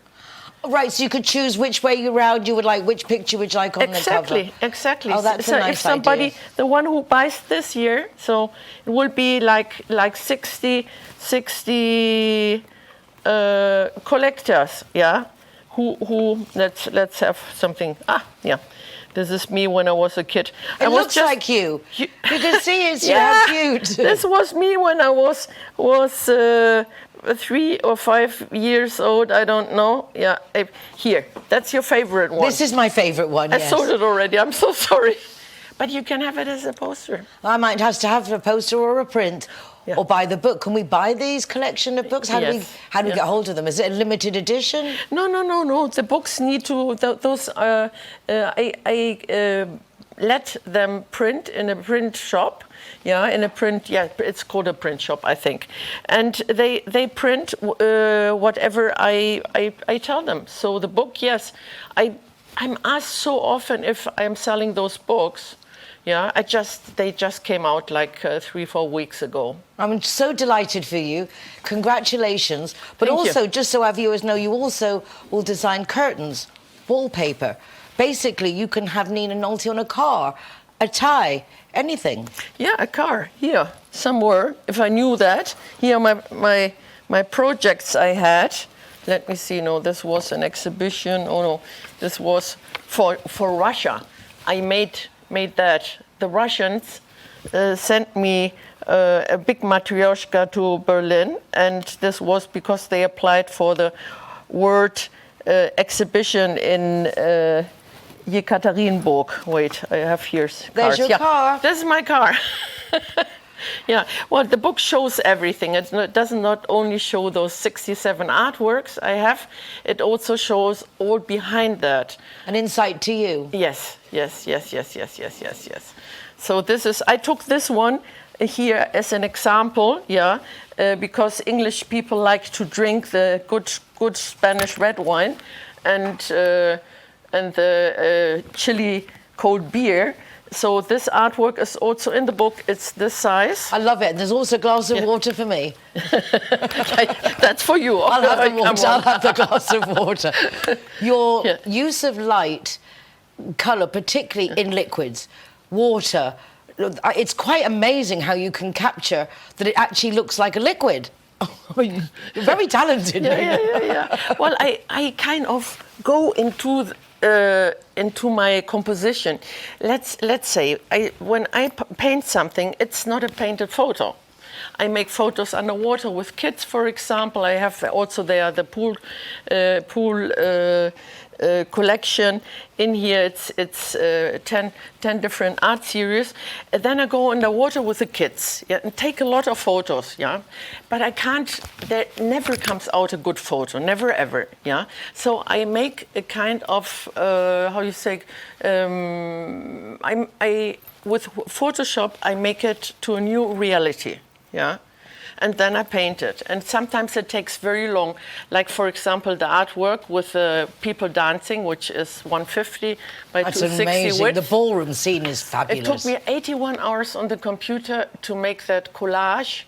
Right, so you could choose which way around you would like, which picture would you like on the cover. Exactly. Oh, that's a nice if somebody, idea. the one who buys this year, so it will be like 60 collectors, yeah, who let's have something. Yeah. This is me when I was a kid. It looks like you. You can see it's how cute. This was me when I was 3 or 5 years old. I don't know. Yeah, here. That's your favorite one. This is my favorite one. Yes. I sold it already. I'm so sorry. But you can have it as a poster. I might have to have a poster or a print. or buy the book. Can we buy these collection of books? How do we get hold of them? Is it a limited edition? No. The books need to I let them print in a print shop. It's called a print shop, I think, and they print whatever I tell them. So the book, yes, I'm asked so often if I'm selling those books. Yeah, they just came out like 3-4 weeks ago. I'm so delighted for you. Congratulations. But Thank also, you. just so our viewers know, you also will design curtains, wallpaper. Basically, you can have Nina Nolte on a car, a tie, anything. Yeah, a car, here, somewhere, if I knew that. Here are my projects I had. Let me see, no, this was an exhibition. Oh no, this was for Russia. I made that. The Russians sent me a big matryoshka to Berlin, and this was because they applied for the World exhibition in Yekaterinburg. Wait, I have here cars. There's your car. This is my car. Yeah, well, the book shows everything. It doesn't not only show those 67 artworks I have, it also shows all behind that. An insight to you. Yes. So I took this one here as an example, because English people like to drink the good Spanish red wine and the chili cold beer. So this artwork is also in the book. It's this size. I love it. There's also a glass of water for me. That's for you. I'll have the water. I'll have the glass of water. Your use of light, colour, particularly in liquids, water, it's quite amazing how you can capture that it actually looks like a liquid. You're very talented. Yeah. Well, I kind of go into my composition. Let's say when I paint something, it's not a painted photo. I make photos underwater with kids, for example. I have also there the pool collection. In here, it's 10 different art series. And then I go underwater with the kids and take a lot of photos. But I can't. There never comes out a good photo. Never ever. So I make a kind of with Photoshop I make it to a new reality. And then I paint it. And sometimes it takes very long. Like, for example, the artwork with people dancing, which is 150 by That's 260 amazing. width. The ballroom scene is fabulous. It took me 81 hours on the computer to make that collage.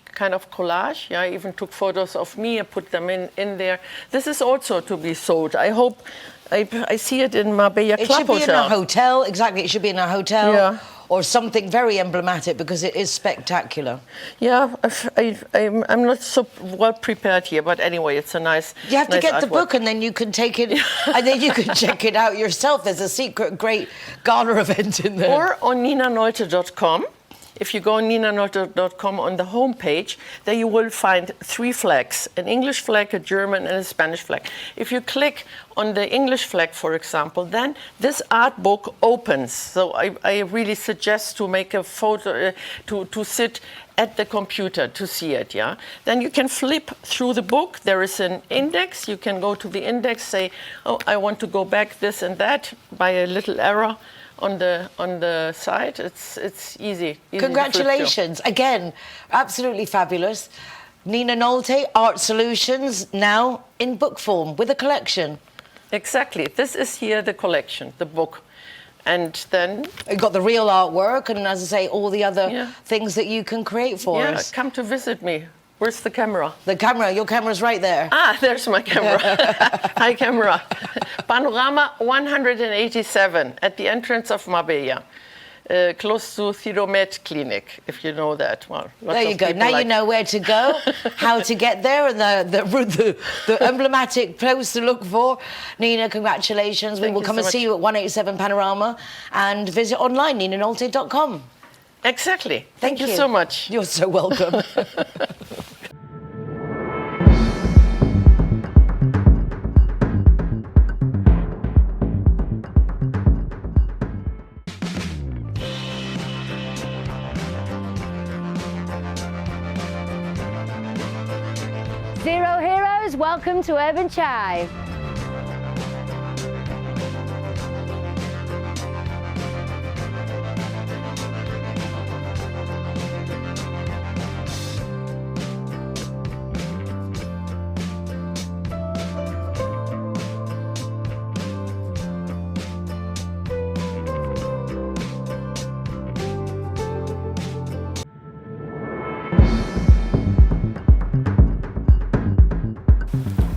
I even took photos of me and put them in there. This is also to be sold. I hope I see it in Marbella Club Hotel. It should be in a hotel. Exactly, it should be in a hotel. Yeah. Or something very emblematic, because it is spectacular. Yeah, I'm not so well prepared here, but anyway, it's a nice. You have to get the artwork. book, and then you can take it, and then you can check it out yourself. There's a secret great gala event in there. Or on ninanolte.com. If you go on ninanolte.com on the homepage, there you will find 3 flags, an English flag, a German, and a Spanish flag. If you click on the English flag, for example, then this art book opens. So I really suggest to make a photo, to sit at the computer to see it, Then you can flip through the book. There is an index. You can go to the index, say, oh, I want to go back this and that by a little arrow. On the side, it's easy. Congratulations again, absolutely fabulous. Nina Nolte, Art Solutions, now in book form with a collection. Exactly. This is here the collection, the book, and then you've got the real artwork, and as I say, all the other things that you can create for us. Come to visit me. Where's the camera? The camera, your camera's right there. Ah, there's my camera. Hi, camera. Panorama 187 at the entrance of Marbella, close to Thiromet Clinic, if you know that. Well, there you go. Now you know where to go, how to get there, and the emblematic place to look for. Nina, congratulations. We will come and see you at 187 Panorama and visit online, ninanolte.com. Exactly. Thank you so much. You're so welcome. Zero Heroes, welcome to Urban Chai.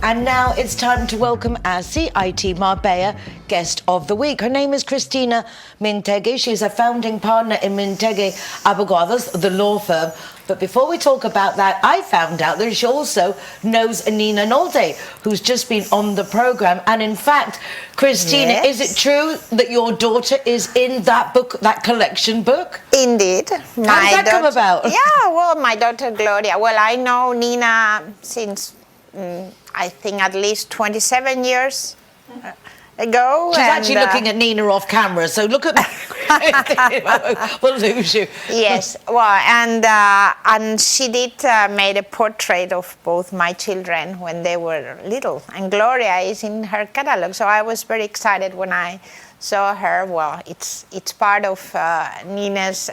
And now it's time to welcome our CIT Marbella guest of the week. Her name is Cristina Mintegui. She's a founding partner in Mintegui Abogados, the law firm. But before we talk about that, I found out that she also knows Nina Nolte, who's just been on the programme. And in fact, Cristina, Yes. is it true that your daughter is in that book, that collection book? Indeed. How did that come about? Yeah, well, my daughter Gloria. Well, I know Nina since I think at least 27 years ago. She's actually looking at Nina off camera, so look at me. We'll lose you. Yes, well, and she did made a portrait of both my children when they were little, and Gloria is in her catalog. So I was very excited when I saw her. Well, it's part of Nina's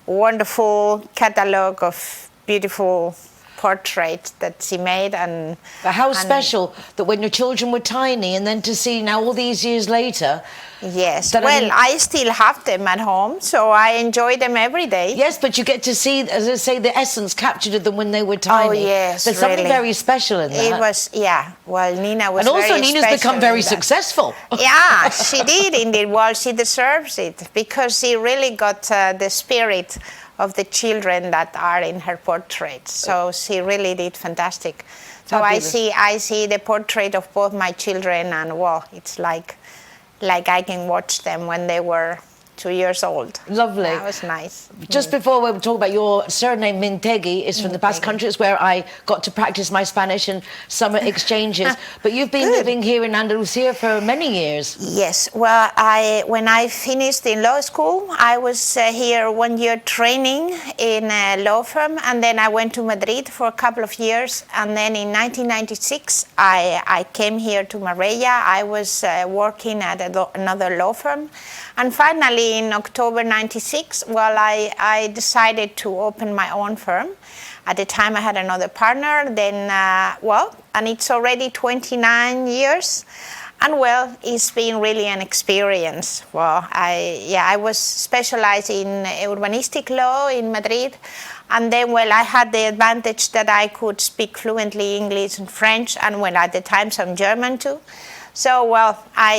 wonderful catalog of beautiful portraits that she made. And but how special that when your children were tiny and then to see now all these years later. Yes, well, I still have them at home, so I enjoy them every day. Yes, but you get to see, as I say, the essence captured of them when they were tiny. Oh, yes, there's something very special in that. It was, yeah, well, Nina was and also very Nina's special become very in that. successful. Yeah, she did indeed. Well, she deserves it because she really got the spirit of the children that are in her portrait. So she really did fantastic. So I see the portrait of both my children, and well, it's like I can watch them when they were 2 years old. Lovely. That was nice. Just before we talk about your surname, Mintegui, is from the Basque Country. It's where I got to practice my Spanish in summer exchanges. But you've been living here in Andalusia for many years. Yes. Well, when I finished in law school, I was here 1 year training in a law firm, and then I went to Madrid for a couple of years. And then in 1996, I came here to Marbella. I was working at another law firm. And finally, in October 96, well, I decided to open my own firm. At the time, I had another partner. Then, and it's already 29 years. And well, it's been really an experience. Well, I was specialized in urbanistic law in Madrid. And then, well, I had the advantage that I could speak fluently English and French, and well, at the time, some German too. So, well,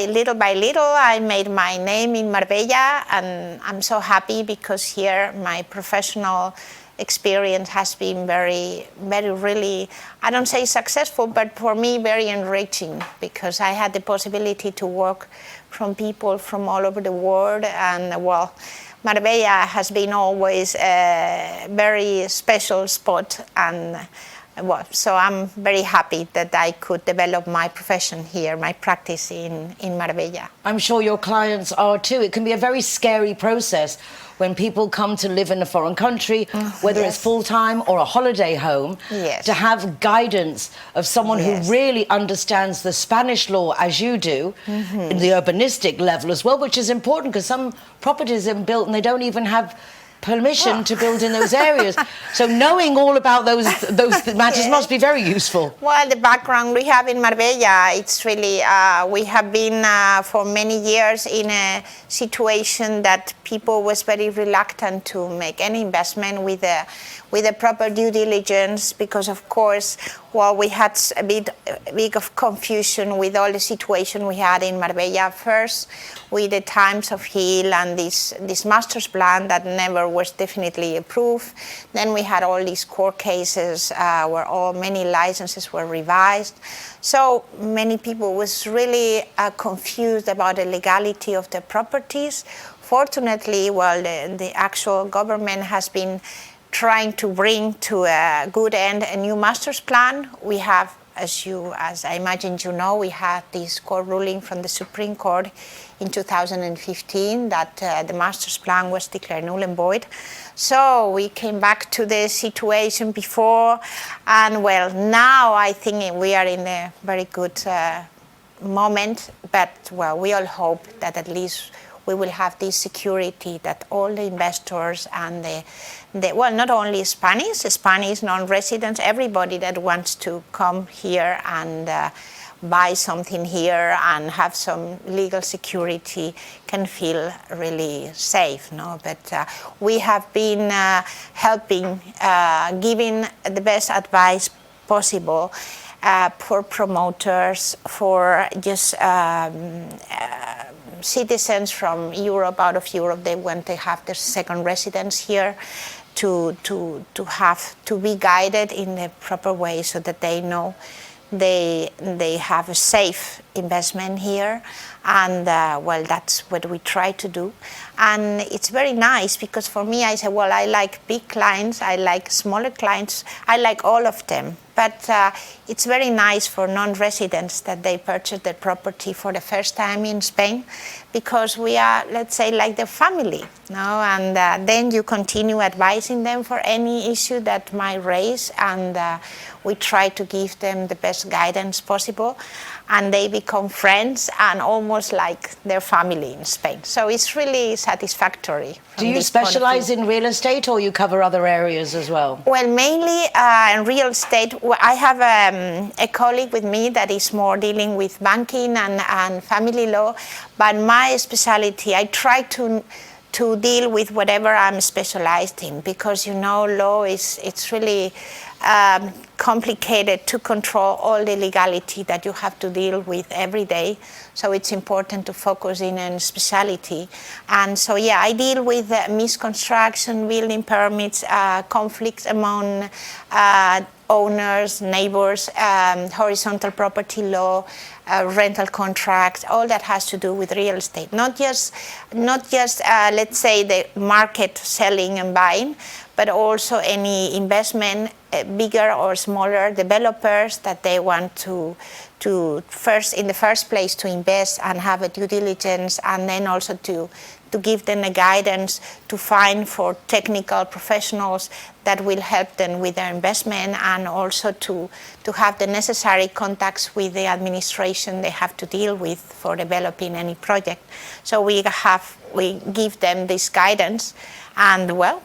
little by little, I made my name in Marbella, and I'm so happy because here my professional experience has been very, very, really, I don't say successful, but for me, very enriching because I had the possibility to work from people from all over the world, and, well, Marbella has been always a very special spot, and well, so I'm very happy that I could develop my profession here, my practice in Marbella. I'm sure your clients are too. It can be a very scary process when people come to live in a foreign country, whether it's full-time or a holiday home, to have guidance of someone who really understands the Spanish law as you do, in the urbanistic level as well, which is important because some properties are built and they don't even have permission to build in those areas. So knowing all about those matters must be very useful. Well, the background we have in Marbella, it's really, we have been for many years in a situation that people was very reluctant to make any investment with the proper due diligence because, of course, well, we had a bit of confusion with all the situation we had in Marbella first with the times of Hill and this master's plan that never was definitely approved. Then we had all these court cases where many licenses were revised. So many people was really confused about the legality of the properties. Fortunately, well, the actual government has been trying to bring to a good end a new master's plan. We have as I imagine you know, we had this court ruling from the Supreme Court in 2015 that the master's plan was declared null and void. So we came back to the situation before, and well, now I think we are in a very good moment, but well, we all hope that at least we will have this security that all the investors and well, not only Spanish non-residents, everybody that wants to come here and buy something here and have some legal security can feel really safe, no? But we have been helping, giving the best advice possible for promoters, for just citizens from Europe, out of Europe, they want to have their second residence here, to be guided in the proper way so that they know they have a safe investment here. And well, that's what we try to do. And it's very nice because for me, I say, well, I like big clients, I like smaller clients, I like all of them. But it's very nice for non-residents that they purchase their property for the first time in Spain, because we are, let's say, like their family, no? And then you continue advising them for any issue that might raise, and we try to give them the best guidance possible, and they become friends and almost like their family in Spain. So it's really satisfactory. Do you specialize in real estate, or you cover other areas as well? Well, mainly in real estate. I have a colleague with me that is more dealing with banking and family law, but my specialty, I try to deal with whatever I'm specialized in, because you know, law it's really complicated to control all the legality that you have to deal with every day. So it's important to focus in a specialty. And so yeah, I deal with misconstruction, building permits, conflicts among owners, neighbors, horizontal property law, rental contracts, all that has to do with real estate. Not just let's say the market selling and buying, but also any investment, bigger or smaller developers that they want to first, in the first place, to invest and have a due diligence, and then also to give them a guidance to find for technical professionals that will help them with their investment, and also to have the necessary contacts with the administration they have to deal with for developing any project. So we give them this guidance, and well,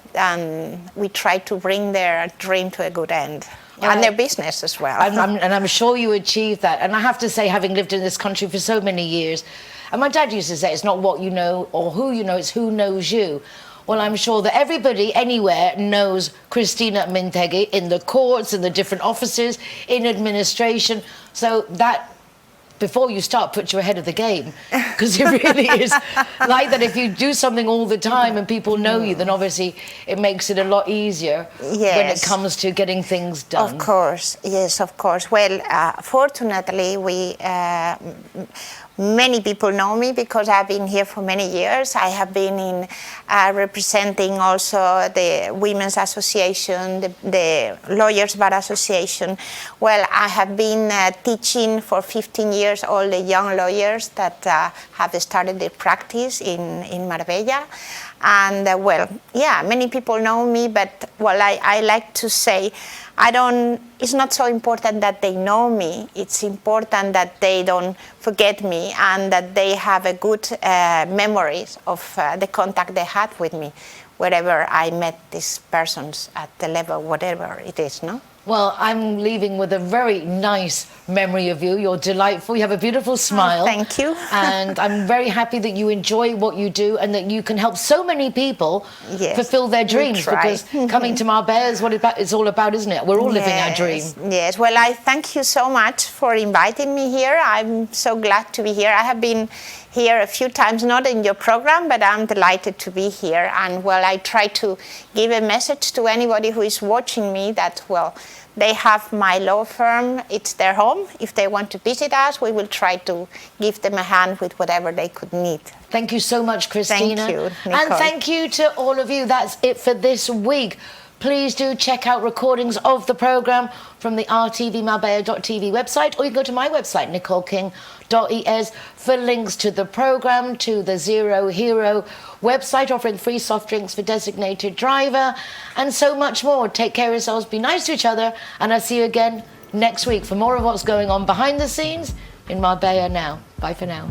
we try to bring their dream to a good end. And their business as well. And I'm sure you achieve that. And I have to say, having lived in this country for so many years, and my dad used to say, it's not what you know or who you know, it's who knows you. Well, I'm sure that everybody anywhere knows Cristina Mintegui in the courts, in the different offices, in administration. So that, before you start, puts you ahead of the game, because it really is like that. If you do something all the time and people know you, then obviously it makes it a lot easier when it comes to getting things done. Of course, yes, of course. Well, fortunately, many people know me because I've been here for many years. I have been in representing also the Women's Association, the Lawyers Bar Association. Well, I have been teaching for 15 years all the young lawyers that have started their practice in Marbella. And well, yeah, many people know me, but well, I like to say, it's not so important that they know me, it's important that they don't forget me and that they have a good memories of the contact they had with me, wherever I met these persons at the level, whatever it is, no? Well, I'm leaving with a very nice memory of you. You're delightful. You have a beautiful smile. Oh, thank you. And I'm very happy that you enjoy what you do and that you can help so many people fulfill their dreams. Because coming to Marbella is what it's all about, isn't it? We're all living our dream. Yes. Well, I thank you so much for inviting me here. I'm so glad to be here. I have been here a few times, not in your program, but I'm delighted to be here. And well, I try to give a message to anybody who is watching me that, well, they have my law firm, it's their home. If they want to visit us, we will try to give them a hand with whatever they could need. Thank you so much, Cristina. Thank you, Nicole. And thank you to all of you. That's it for this week. Please do check out recordings of the programme from the rtvmarbella.tv website, or you can go to my website, nicoleking.es, for links to the programme, to the Zero Hero website offering free soft drinks for designated driver, and so much more. Take care of yourselves, be nice to each other, and I'll see you again next week for more of what's going on behind the scenes in Marbella now. Bye for now.